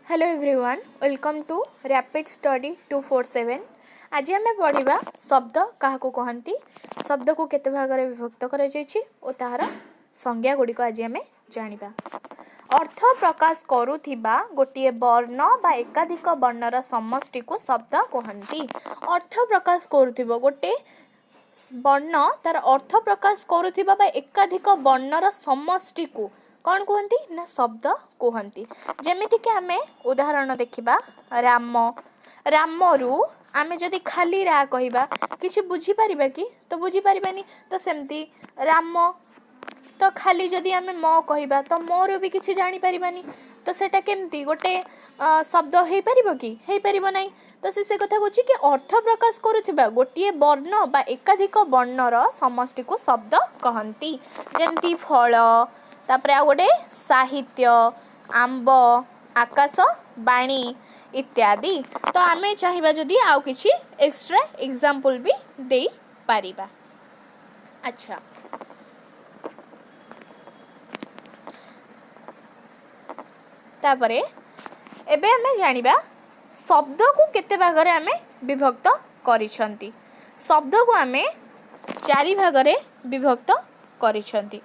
Hello everyone welcome to rapid study 247। आज आम पढ़ा शब्द क्या कहती शब्द को केते भाग में विभक्त कर तार संज्ञा गुड़िक आज आम जाना। अर्थ प्रकाश करुथिबा गोटे वर्ण बा एकाधिक वर्णर समष्टि को शब्द कहती। अर्थ प्रकाश करुथिबा गोटे वर्ण तार अर्थ प्रकाश करुथिबा बा एकाधिक वर्णर समष्टि को कौन कहती ना शब्द कहती। जमीती कि आम उदाहरण देखा राम रामरू आम जदि खाली रा कहवा कि बुझीपर कि तो बुझीपारानी तो सेमती राम तो खाली जदि आम म कहवा तो मोर भी किसी जानीपारानी तो सेटा केमती गोटे शब्द हो पार कि हो पार ना। तो से कथा कह कि अर्थ प्रकाश करुथिबा गोटे वर्ण बा एकाधिक वर्णर समष्टि को शब्द कहती। जमती फल तापर आ गोटे साहित्य आंब आकाश बाणी इत्यादि। तो आम चाहिए जदि आउ किछि एक्स्ट्रा एग्जांपल भी दे पारिबा। अच्छा तापरे एबे आमे जानिबा शब्द को केते भाग रे आमे विभक्त करिसंती। शब्द को आमे चारि भाग रे विभक्त करिसंती।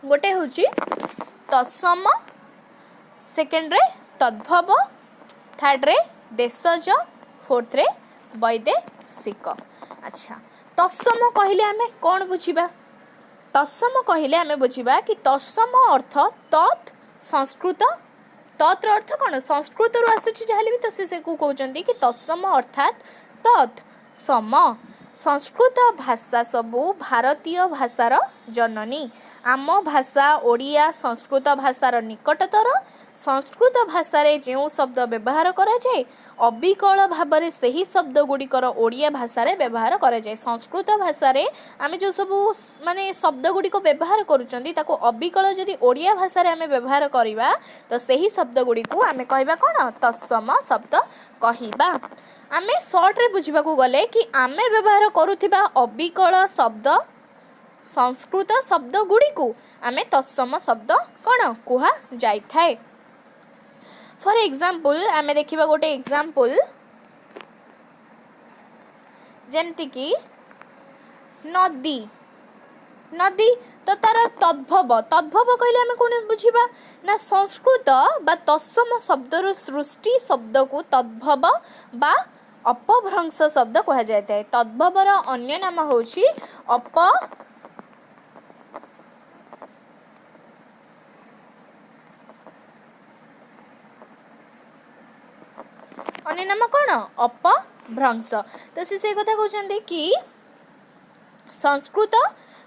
गोटे होची तत्सम सेकेंड रे तद्भव थर्ड रे देशज फोर्थ रे वैदेशिक। अच्छा तत्सम कहले आमे कौन बुझिबा। तत्सम कहले आमे बुझिबा कि तत्सम अर्थ तत् संस्कृत तत्र अर्थ कौन संस्कृत रु आसुची जहाले भी तो से को कहउचंती कि तत्सम अर्थात तत् सम। संस्कृत भाषा सबू भारतीय भाषार जननी। आम भाषा ओडिया संस्कृत भाषार निकटतर। संस्कृत भाषा रे जो शब्द व्यवहार करा जाए अविकल भाव में सही शब्द गुड़िकर ओडिया भाषा रे व्यवहार करा जाए। संस्कृत भाषा रे आमे जो सब माने शब्द गुड़िक व्यवहार करूचंती ताको अविकल जदि ओडिया भाषा रे आमे व्यवहार करिबा तो सही शब्द गुड़िक आमे कहबा कोन तत्सम शब्द कहिबा। आमे शॉर्ट रे बुझिबा को गले कि आमे व्यवहार करूथिबा अविकल शब्द संस्कृत शब्द गुड़िक आमे तत्सम शब्द कौन कुहा जाई थाए। फॉर एग्जांपल आमे देखिबा गोटे एग्जांपल जेमति कि नदी नदी तो तार तद्भव तद्भव कहले आमे कोन बुझिबा ना संस्कृत बा तत्सम शब्दर सृष्टि शब्द को तद्भव बा अपभ्रंश शब्द कहा जाता है। तद्भवर अन्य नाम होची अन्य नाम कौन अपभ्रंश। तो से कथा कहते कि संस्कृत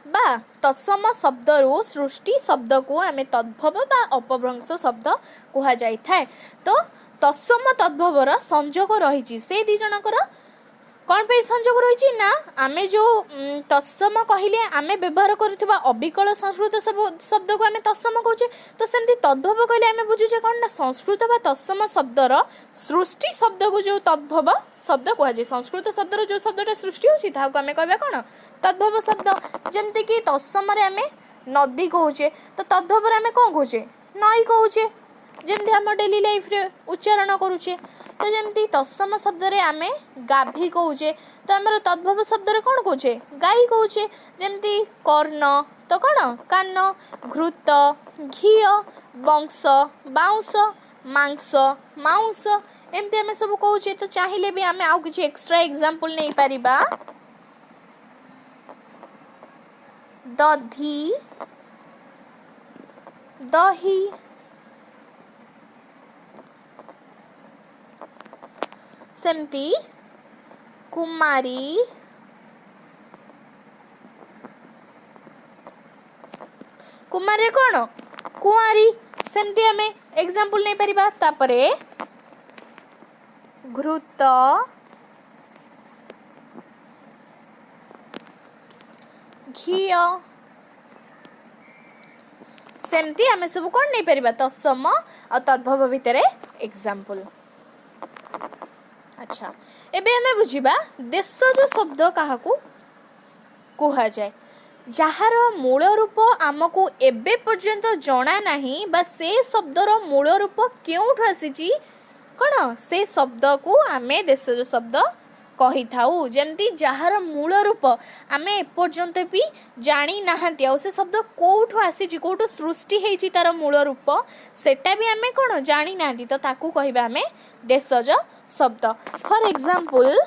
बा तत्सम शब्दरू सृष्टि शब्द को आमे तद्भव बा अपभ्रंश शब्द कहा जाई थाए। तो तत्सम तद्भवर संजोग रही से दी जनकर कौन पे संजोग रही ना आमे जो तत्सम कहले आमे व्यवहार करुवा अविकल संस्कृत शब्द को आमे तत्सम कहचे। तो सेमती तद्भव कहले आमे बुझुचे कौन ना संस्कृत बा तत्सम शब्दर सृष्टि शब्द को जो तद्भव शब्द कह जाए। संस्कृत शब्दर जो शब्दटा सृष्टि होची ताको आमे कहबा कौन तद्भव शब्द। जेमती कि तत्सम रे आमे नदी कहचे तो तद्भव रे आमे कौन कहचे नई कहचे जेमती हम डेली लाइफ रे उच्चारण करूचे। तो जमती तत्सम शब्द रे आमे गाभी कहूचे तो आमर तद्भव शब्द रे कौन कहूचे गाई कहूचे। जमती कर्ण तो कौन कान घृत घी वंश बाउंस मांस माउंस एमती आमे सब कहूचे। तो चाहिए भी आमे आउ किछि एक्स्ट्रा एग्जांपल नहीं पारिबा। दधी दही सेमती कुमारी कुमारी कौन कुआरी सेमती आमे एग्जांपल नहीं परिबा। तापरे घृत घी सेमती आमे सब कौन नहीं परिबा तत्सम और तद्भव भितर एग्जांपल। अच्छा एबे हमें बुझिबा देशज शब्द काहाकू कुहा जाए। जार मूल रूप आमको एबे पर्यंत जना नहीं बा से शब्दर मूल रूप क्यों आसी कौन से शब्द को आमे देशज शब्द कही थाउ जमती जार मूल रूप आमे एपर्यंत भी जानी नाहंती आ से शब्द कोठो आसी कोठो सृष्टि हेची तार मूल रूप सेटा भी आमे कौन जानी नाहंती तो ताकू कहिबा आमे देशज शब्द। फॉर एग्जांपल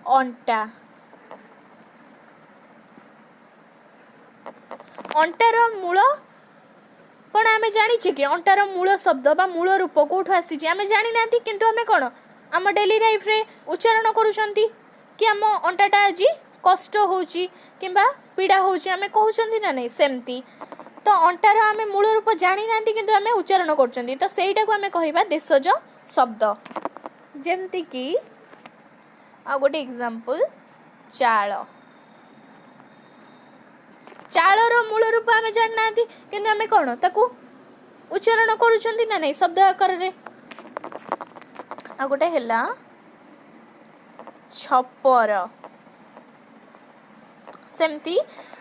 अंटा अंटार मूल कौन आमे जानी कि अंटार मूल शब्द बा मूल रूप कोठो आसी आमे जानी नाहंती किंतु आमे कौन आम डेली लाइफ रे उच्चारण करूछंती कि आम अंटाटा आज कष्ट होची किंबा पीड़ा होची आमे कहउछंती ना नहीं सेमती तो अंटार आमे मूल रूप जानी नाहंती किंतु आमे उच्चारण करूछंती तो सेटा को आमे कहिबा देशज शब्द। जेमती कि आ गोटे एग्जांपल चाळ चाळर मूल रूप आमे जानि नाहंती किंतु आमे कोन ताकू उच्चारण करूछंती ना नहीं शब्द आकार रे। आ गोटे हैला छपर सेमती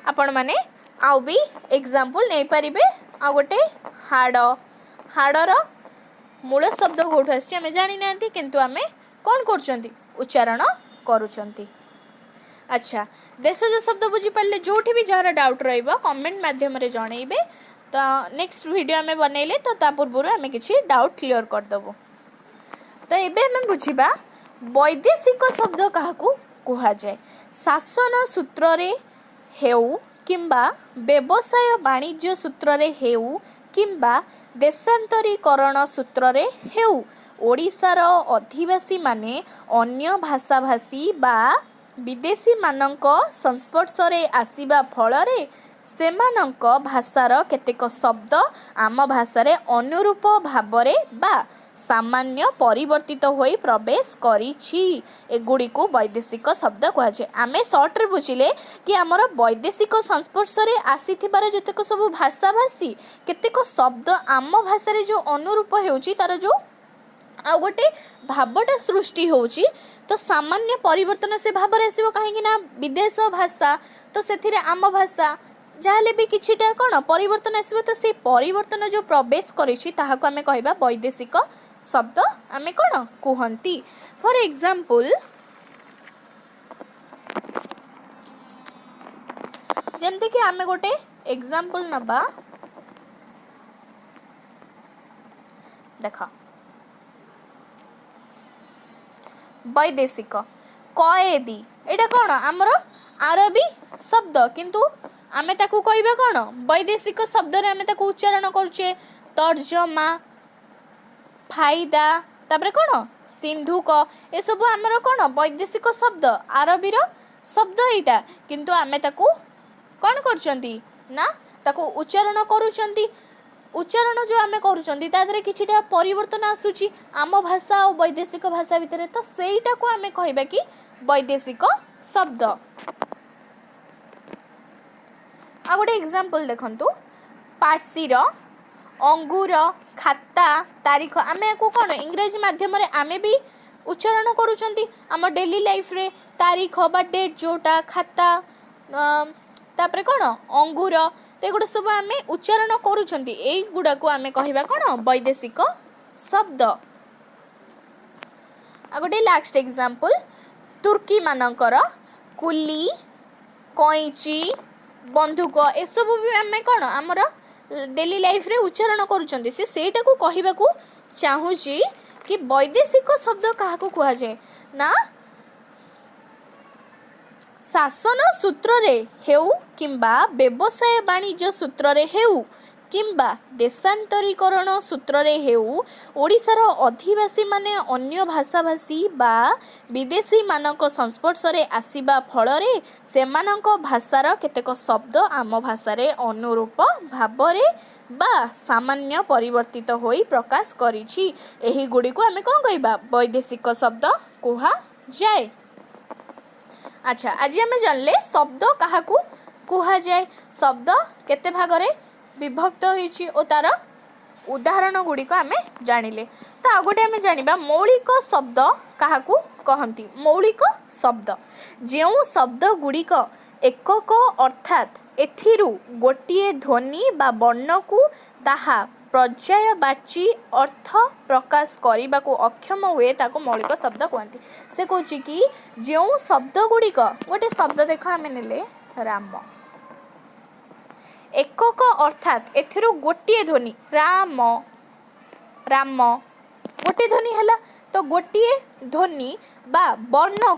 आपण माने आउ भी एग्जांपल नै परिबे। आ गोटे हाड़ हाड़र मूल शब्द कोठो आसी आमे जानि नाहंती किंतु आमे कोन करछंती उच्चारण करूछंती। अच्छा देशज शब्द बुझी पाले जोठी भी जहार डाउट रहइबो कमेंट माध्यम रे जणैबे तो नेक्स्ट वीडियो आमे बनैले तो ता पूर्व आमे किछि डाउट क्लियर कर दबो। तो एबे हमें बुझिबा वैदेशिक शब्द काहाकू कुहा जाए शासन सूत्र रे हेउ किंबा व्यवसाय वाणिज्य सूत्र रे हेउ किंबा देशांतरीकरण सूत्र रे हेउ ओडिशार अधिवासी माने अन्य भाषाभाषी बा विदेशी मानक संस्पर्श रे आसीबा फल रे सेमानक भाषार केतेक शब्द आम भाषा रे अनुरूप भावरे बा सामान्य परिवर्तित होई प्रवेश करिछि एगुडी को वैदेशिक शब्द कहुए। आमे शॉर्ट रे बुझिले कि आमर वैदेशिक संस्पर्श रे आसीथिबार जतेक सब भाषा भाषी केतेक शब्द आम भाषा रे जो अनुरूप हेउची तार जो आ गोटे भावटा सृष्टि होउची तो सामान्य परिवर्तन से भाव रे आसीबो काहे ना विदेश भाषा तो सेथिरे आम भाषा जाहले भी किछिटा कोन परिवर्तन आसीबो तो से परिवर्तन जो प्रवेश करिछि ताहाको आमे कहबा वैदेशिक शब्द आमे कोन कुहंती। फॉर एग्जांपल जेमते कि आमे गोटे एग्जांपल नबा देखा वैदेशिक कएदी एटा कोन हमर अरबी शब्द किंतु आमे ताकू कहबा कोन वैदेशिक शब्द रे आमे ताकू उच्चारण करूचे तर्जमा फायदा तापरे कोन सिंधुक ए सब हमर कोन वैदेशिक शब्द अरबी रो शब्द एटा किंतु आमे ताकू कोन करचंती ना ताकू उच्चारण करूचंती उच्चारण जो आमे करूचंती तादरे किछिटा परिवर्तन आसुची आम भाषा और वैदेशिक भाषा भितर तो सेटा को आमे कहबा कि वैदेशिक शब्द। आ गोटे एग्जांपल देखंतु पार्सीर अंगूर खाता तारीख आमे को कोन इंग्रजी माध्यम रे आमे भी उच्चारण करूचंती आम डेली लाइफ रे तारीख बा डेट जोटा खाता तापरे कोन अंगूर ते गुड सब आमे उच्चारण करूचंती एई गुडा को आमे कहिबा कोन वैदेशिक शब्द। आ गोटे लास्ट एग्जांपल तुर्की मानकर कुली कैंची बंधुक ए सब भी आमे कोन हमर डेली लाइफ रे उच्चारण करूचंती से सेटा को कहिबा को चाहूची कि वैदेशिक शब्द काहा को कुहा जाय ना शासन सूत्र रे हेउ किंबा व्यवसाय वाणिज्य सूत्र रे हेउ किंबा देशांतरीकरण सूत्र रे हेउ ओडिशार अधिवासी माने अन्य भाषाभाषी बा विदेशी मानक संस्पर्श रे आसीबा फल रे सेमानक भाषार केतेक शब्द आम भाषा रे अनुरूप भाव रे बा सामान्य परिवर्तित होई प्रकाश करिछि एही गुडी को हमें कोन कहबा वैदेशिक शब्द कुहा जाय। अच्छा आज आम जानले शब्द काहाकू कुहा जाए शब्द केते भाग रे विभक्त होइछि ओ तार उदाहरण गुडी को आमे जानिले। तो आ गोटे आमे जानिबा मौलिक शब्द काहाकू कहती मौलिक शब्द जो शब्द गुड़िक एकक अर्थात एथिरु गोटिए ध्वनि बा वर्ण को ताहा पर्यायवाची अर्थ प्रकाश करने को अक्षम हुए ताको मौलिक शब्द कहती। से कौच कि जो शब्द गुड़िक गोटे शब्द देख आम ने राम एकक अर्थात एथिरु गोटिए ध्वनि राम राम गोटे ध्वनि है तो गोटिए ध्वनि बा वर्ण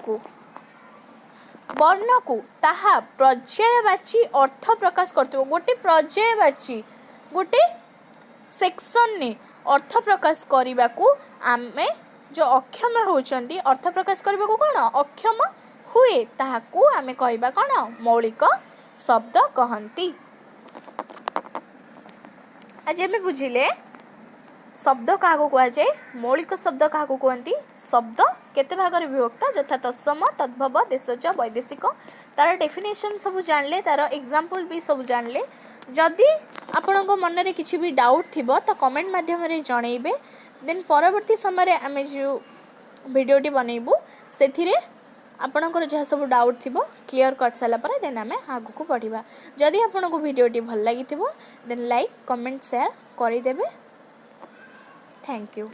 को ताहा पर्यायवाची अर्थ प्रकाश करथिबो गोटे पर्यायवाची गोटे सेक्शन ने अर्थ प्रकाश करने को आमे जो अक्षम होचंती अर्थ प्रकाश करने को कौन अक्षम हुए ताहाकू आमे कहबा कौन मौलिक शब्द कहती। आज हमें बुझिले शब्द क्या कह जाए मौलिक शब्द क्या कहती शब्द केते भागर विभक्त यथा तत्सम तद्भव देशज वैदेशिक तार डेफिनेशन सब जानले तार एग्जांपल भी सब जानले। जदि आपण मन में किसी भी डाउट थी तो कमेंट माध्यम जनइबे देन परवर्ती समय आम जो भिडियोटी बनइबू से आपणकर जहाँ सब डाउट थी क्लीयर कर सारापर देन आम आग को बढ़ा। जदि आपन को भिडियोटी भल लगी देन लाइक कमेंट शेयर करदेवे। Thank you.